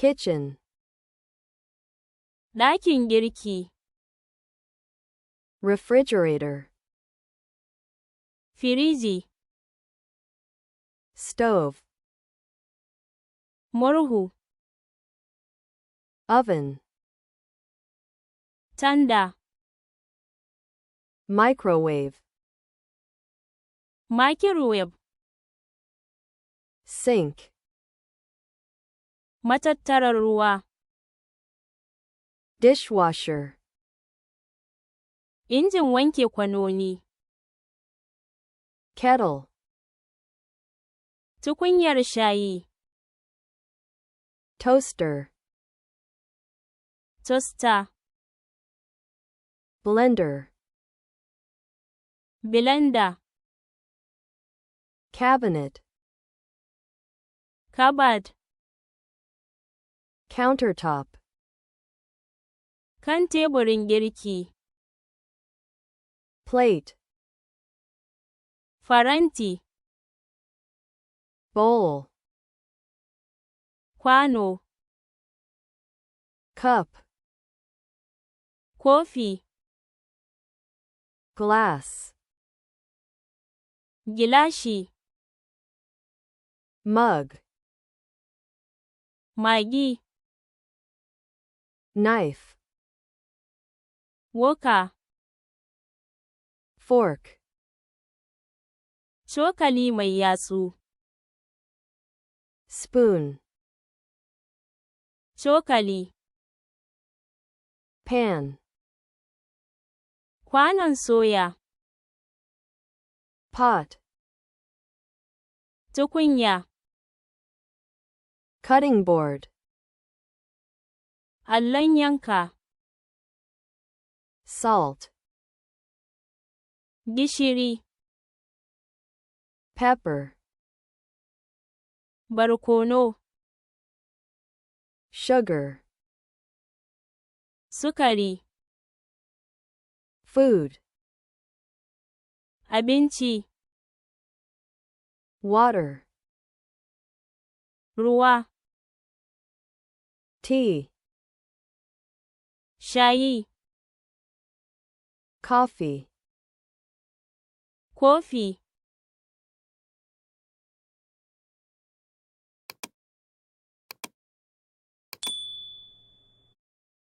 kitchen, ɗakin girki, refrigerator, firiji, stove, murhu, oven, tanda, microwave, microwave, sink, matattarar ruwa, dishwasher, injin wanke kwanoni, kettle, tukunyar shayi, toaster, toaster, blender, blender, cabinet, cupboard, countertop, kan teburin girki, plate, faranti, bowl, kwano, cup, kofi, glass, gilashi, mug, magi, knife, wuka, fork, cokali mai yatsu, spoon, cokali, pan, kwanon soya, pot, tukunya, cutting board, allon yanka, salt, gishiri, pepper, barkono, sugar, sukari, food, abinci, water, ruwa, tea, shayi, coffee, kofi,